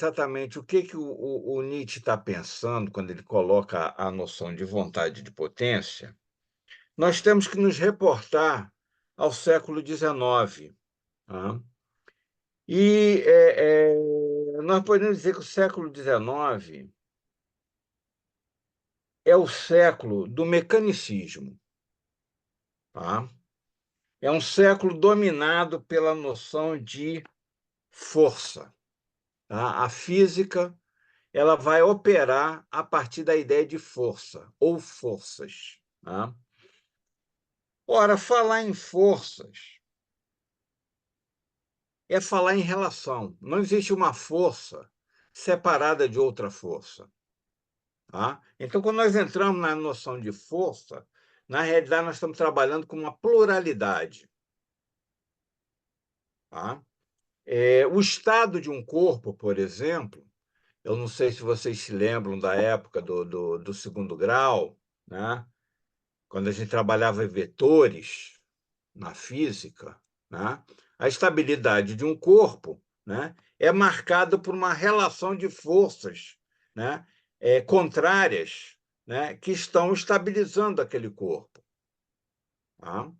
exatamente que o Nietzsche está pensando quando ele coloca a noção de vontade de potência, nós temos que nos reportar ao século XIX, tá? Nós podemos dizer que o século XIX é o século do mecanicismo, tá? É um século dominado pela noção de força, tá? A física, ela vai operar a partir da ideia de força ou forças, tá? Ora, falar em forças é falar em relação. Não existe uma força separada de outra força, tá? Então, quando nós entramos na noção de força, na realidade, nós estamos trabalhando com uma pluralidade, tá? O estado de um corpo, por exemplo, eu não sei se vocês se lembram da época do segundo grau, né? Quando a gente trabalhava em vetores na física, né? A estabilidade de um corpo, né, é marcada por uma relação de forças, né, contrárias, né, que estão estabilizando aquele corpo. Tá?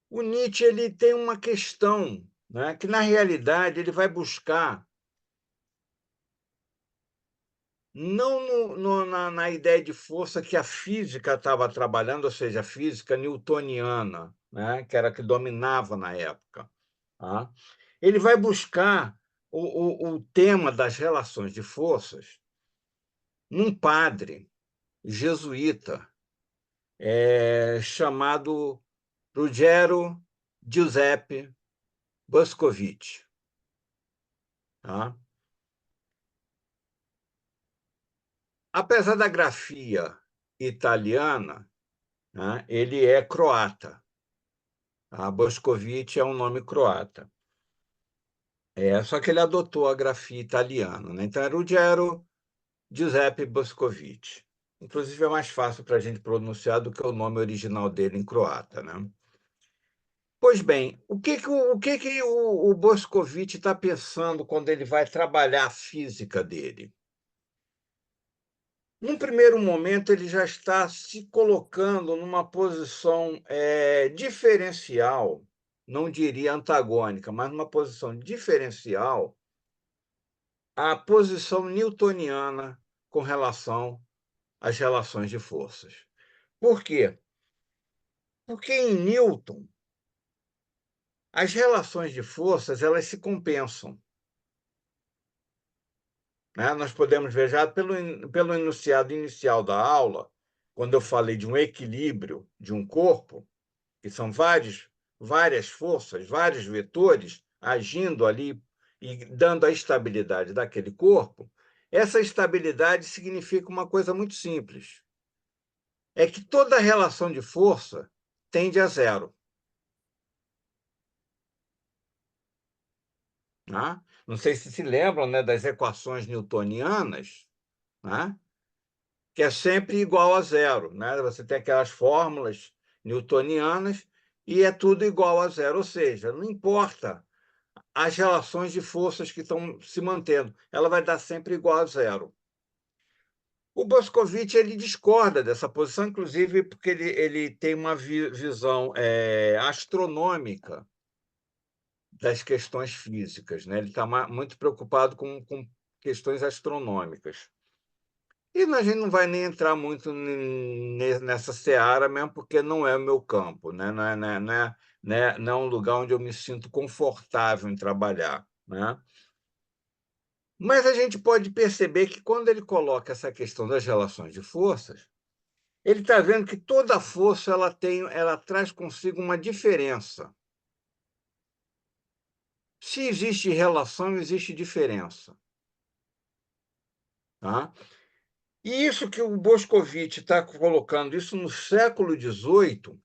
O Nietzsche ele tem uma questão, né, que, na realidade, ele vai buscar não na ideia de força que a física estava trabalhando, ou seja, a física newtoniana, né, que era a que dominava na época. Tá? Ele vai buscar o tema das relações de forças num padre jesuíta chamado Ruggero Giuseppe Boscovich. Tá? Apesar da grafia italiana, né, ele é croata. Tá? Boscovich é um nome croata. Só que ele adotou a grafia italiana. Né? Então, é Ruggero Giuseppe Boscovich. Inclusive, é mais fácil para a gente pronunciar do que o nome original dele em croata, né? Pois bem, o Boscovich está pensando quando ele vai trabalhar a física dele? Num primeiro momento, ele já está se colocando numa posição diferencial, não diria antagônica, mas numa posição diferencial à posição newtoniana com relação às relações de forças. Por quê? Porque em Newton, as relações de forças elas se compensam. Né? Nós podemos ver já pelo enunciado inicial da aula, quando eu falei de um equilíbrio de um corpo, que são várias forças, vários vetores agindo ali e dando a estabilidade daquele corpo, essa estabilidade significa uma coisa muito simples: é que toda relação de força tende a zero. Né? Não sei se lembram, né, das equações newtonianas, né, que é sempre igual a zero. Né? Você tem aquelas fórmulas newtonianas e é tudo igual a zero, ou seja, não importa as relações de forças que estão se mantendo, ela vai dar sempre igual a zero. O Boscovich ele discorda dessa posição, inclusive porque ele tem uma visão astronômica das questões físicas, né? Ele está muito preocupado com questões astronômicas. E a gente não vai nem entrar muito nessa seara mesmo, porque não é o meu campo, né? Não é um lugar onde eu me sinto confortável em trabalhar, né? Mas a gente pode perceber que, quando ele coloca essa questão das relações de forças, ele está vendo que toda força ela traz consigo uma diferença. Se existe relação, existe diferença. Tá? E isso que o Boscovich está colocando, isso no século XVIII,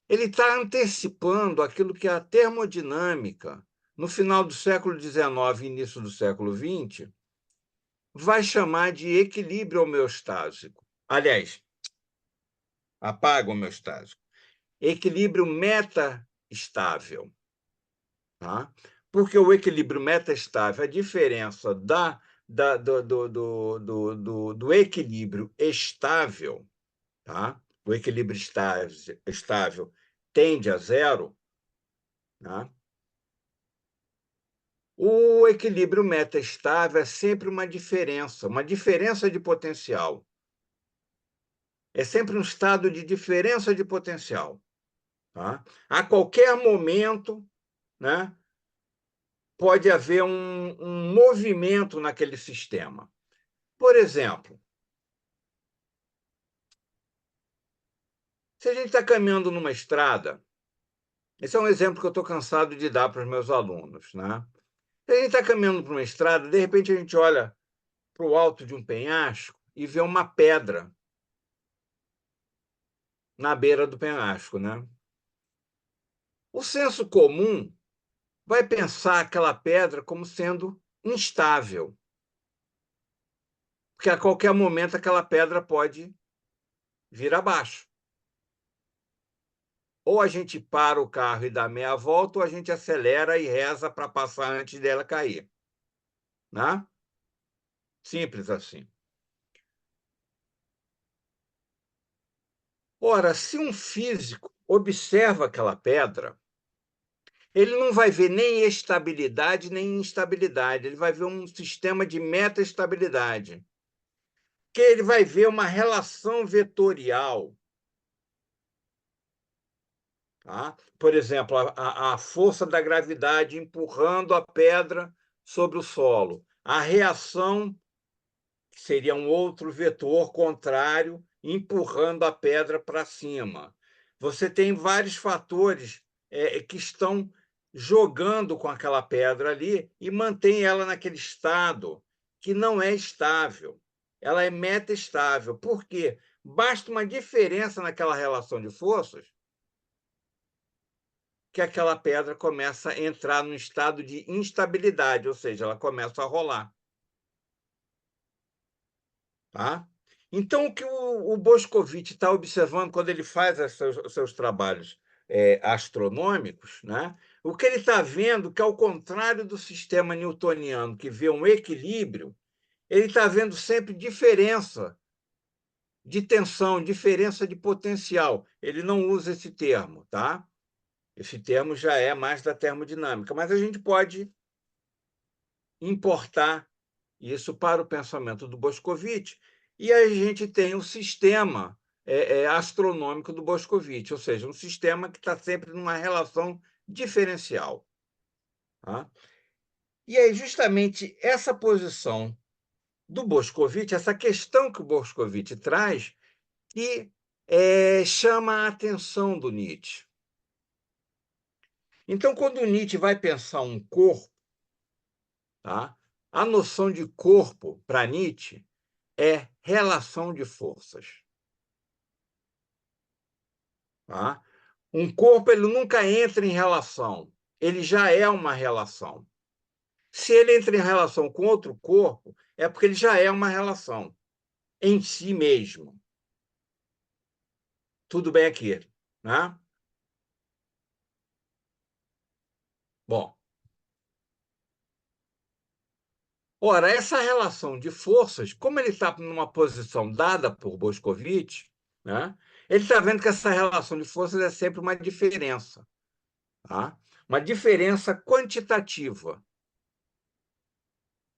ele está antecipando aquilo que a termodinâmica, no final do século XIX e início do século XX, vai chamar de equilíbrio homeostásico. Aliás, apaga homeostásico. Equilíbrio estável, tá? Porque o equilíbrio metaestável, a diferença do equilíbrio estável, tá? O equilíbrio estável tende a zero, tá? O equilíbrio metaestável é sempre uma diferença de potencial. É sempre um estado de diferença de potencial, tá? A qualquer momento, né, pode haver um movimento naquele sistema. Por exemplo, se a gente está caminhando numa estrada, esse é um exemplo que eu estou cansado de dar para os meus alunos, né? Se a gente está caminhando por uma estrada, de repente a gente olha para o alto de um penhasco e vê uma pedra na beira do penhasco, né? O senso comum vai pensar aquela pedra como sendo instável, porque a qualquer momento aquela pedra pode vir abaixo. Ou a gente para o carro e dá meia volta, ou a gente acelera e reza para passar antes dela cair, né? Simples assim. Ora, se um físico observa aquela pedra, ele não vai ver nem estabilidade nem instabilidade, ele vai ver um sistema de metaestabilidade, que ele vai ver uma relação vetorial. Tá? Por exemplo, a força da gravidade empurrando a pedra sobre o solo. A reação, que seria um outro vetor contrário, empurrando a pedra para cima. Você tem vários fatores que estão jogando com aquela pedra ali e mantém ela naquele estado que não é estável. Ela é metaestável. Por quê? Basta uma diferença naquela relação de forças que aquela pedra começa a entrar num estado de instabilidade, ou seja, ela começa a rolar. Tá? Então, o que o Boscovich está observando quando ele faz os seus trabalhos astronômicos, né? O que ele está vendo que, ao contrário do sistema newtoniano, que vê um equilíbrio, ele está vendo sempre diferença de tensão, diferença de potencial. Ele não usa esse termo, tá? Esse termo já é mais da termodinâmica, mas a gente pode importar isso para o pensamento do Boscovich, e a gente tem o sistema astronômico do Boscovich, ou seja, um sistema que está sempre numa relação diferencial. Tá? E aí, justamente essa posição do Boscovich, essa questão que o Boscovich traz, que chama a atenção do Nietzsche. Então, quando o Nietzsche vai pensar um corpo, tá? A noção de corpo para Nietzsche é relação de forças. Tá? Um corpo ele nunca entra em relação, ele já é uma relação. Se ele entra em relação com outro corpo, é porque ele já é uma relação em si mesmo. Tudo bem aqui, né? Bom, ora, essa relação de forças, como ele está numa posição dada por Boscovich, né? Ele está vendo que essa relação de forças é sempre uma diferença, tá? Uma diferença quantitativa.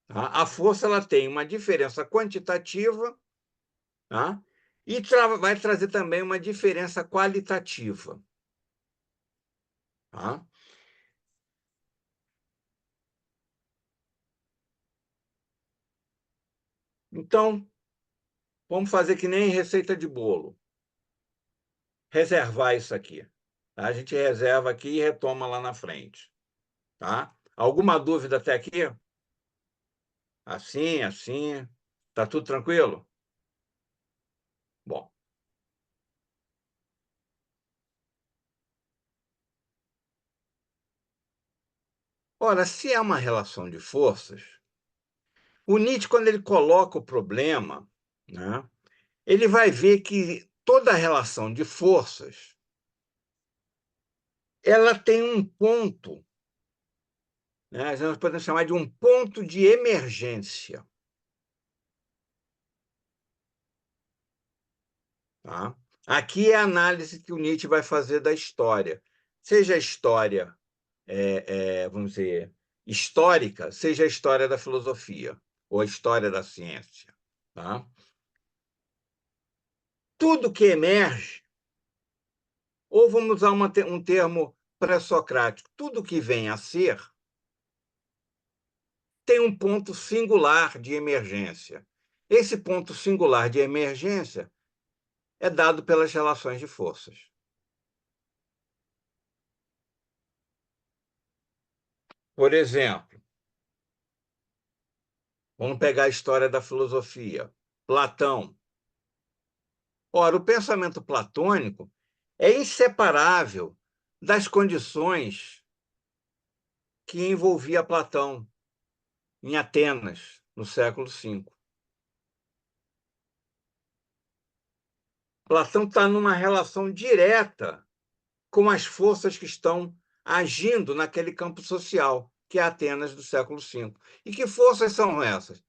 Tá? A força ela tem uma diferença quantitativa, tá? E vai trazer também uma diferença qualitativa. Tá? Então, vamos fazer que nem receita de bolo. Reservar isso aqui. Tá? A gente reserva aqui e retoma lá na frente. Tá? Alguma dúvida até aqui? Assim, assim. Tá tudo tranquilo? Bom. Ora, se é uma relação de forças, o Nietzsche, quando ele coloca o problema, né, ele vai ver que toda relação de forças ela tem um ponto, né? Nós podemos chamar de um ponto de emergência. Tá? Aqui é a análise que o Nietzsche vai fazer da história. Seja a história, vamos dizer, histórica, seja a história da filosofia ou a história da ciência. Tá? Tudo que emerge, ou vamos usar um termo pré-socrático, tudo que vem a ser tem um ponto singular de emergência. Esse ponto singular de emergência é dado pelas relações de forças. Por exemplo, vamos pegar a história da filosofia. Platão. Ora, o pensamento platônico é inseparável das condições que envolvia Platão em Atenas, no século V. Platão está numa relação direta com as forças que estão agindo naquele campo social, que é Atenas do século V. E que forças são essas?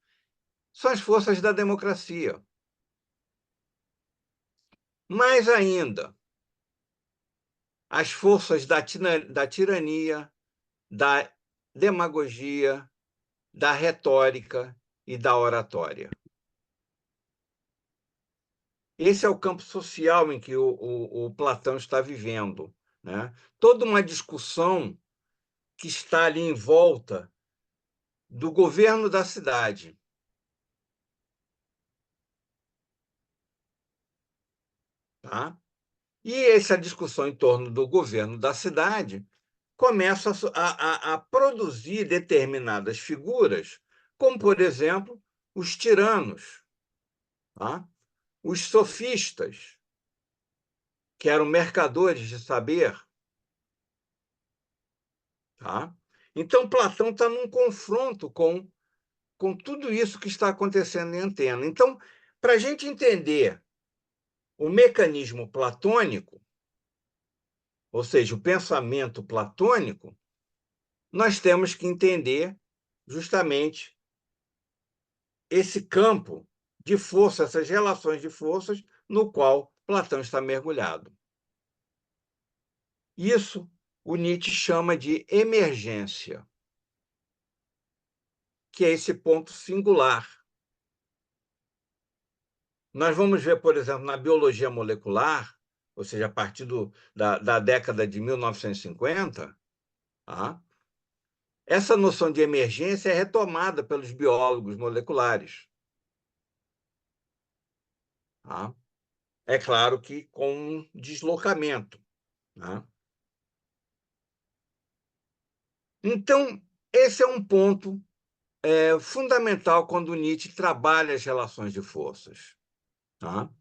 São as forças da democracia. Mais ainda, as forças da tirania, da demagogia, da retórica e da oratória. Esse é o campo social em que o Platão está vivendo, né? Toda uma discussão que está ali em volta do governo da cidade. Tá? E essa discussão em torno do governo da cidade começa a produzir determinadas figuras, como, por exemplo, os tiranos, tá? Os sofistas, que eram mercadores de saber. Tá? Então, Platão está num confronto com tudo isso que está acontecendo em Antena. Então, para a gente entender o mecanismo platônico, ou seja, o pensamento platônico, nós temos que entender justamente esse campo de força, essas relações de forças no qual Platão está mergulhado. Isso o Nietzsche chama de emergência, que é esse ponto singular. Nós vamos ver, por exemplo, na biologia molecular, ou seja, a partir da década de 1950, tá? Essa noção de emergência é retomada pelos biólogos moleculares. Tá? É claro que com um deslocamento. Tá? Então, esse é um ponto fundamental quando Nietzsche trabalha as relações de forças. Tá?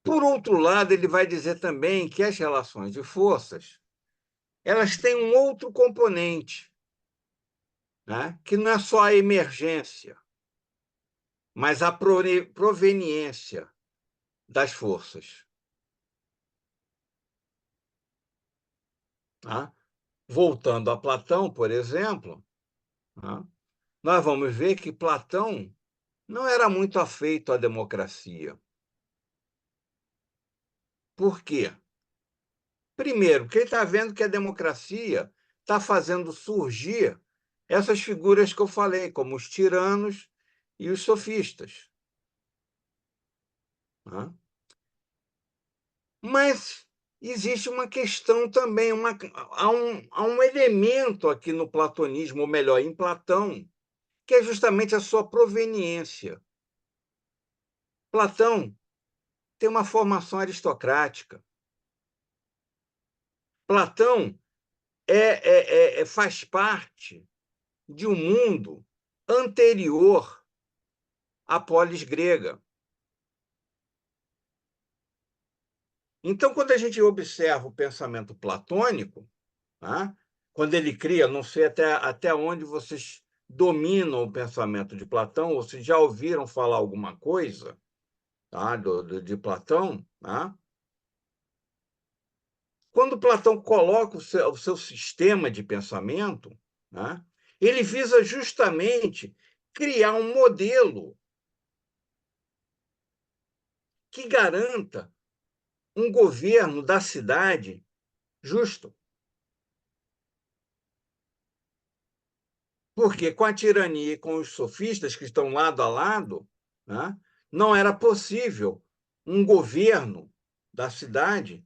Por outro lado, ele vai dizer também que as relações de forças elas têm um outro componente, né? Que não é só a emergência, mas a proveniência das forças. Tá? Voltando a Platão, por exemplo, tá? Nós vamos ver que Platão não era muito afeito à democracia. Por quê? Primeiro, porque ele está vendo que a democracia está fazendo surgir essas figuras que eu falei, como os tiranos e os sofistas. Tá? Mas existe uma questão também, há um elemento aqui no platonismo, ou melhor, em Platão, que é justamente a sua proveniência. Platão tem uma formação aristocrática. Platão faz parte de um mundo anterior à polis grega. Então, quando a gente observa o pensamento platônico, tá? Quando ele cria, não sei até onde vocês dominam o pensamento de Platão, ou se já ouviram falar alguma coisa, tá? de Platão, tá? Quando Platão coloca o seu sistema de pensamento, né, ele visa justamente criar um modelo que garanta um governo da cidade justo. Porque com a tirania e com os sofistas que estão lado a lado, né, não era possível um governo da cidade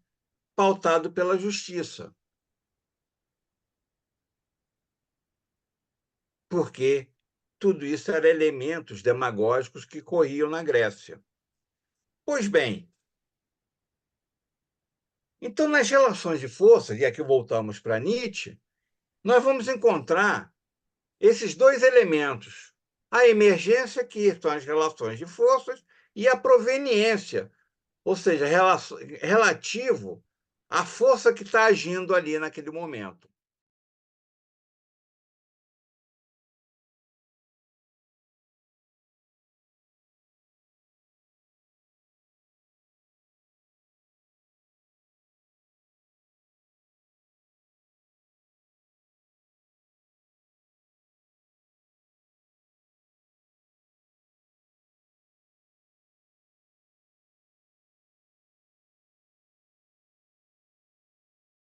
pautado pela justiça, porque tudo isso eram elementos demagógicos que corriam na Grécia. Pois bem, então nas relações de forças, e aqui voltamos para Nietzsche, nós vamos encontrar esses dois elementos: a emergência, que são as relações de forças, e a proveniência, ou seja, relativo à força que está agindo ali naquele momento.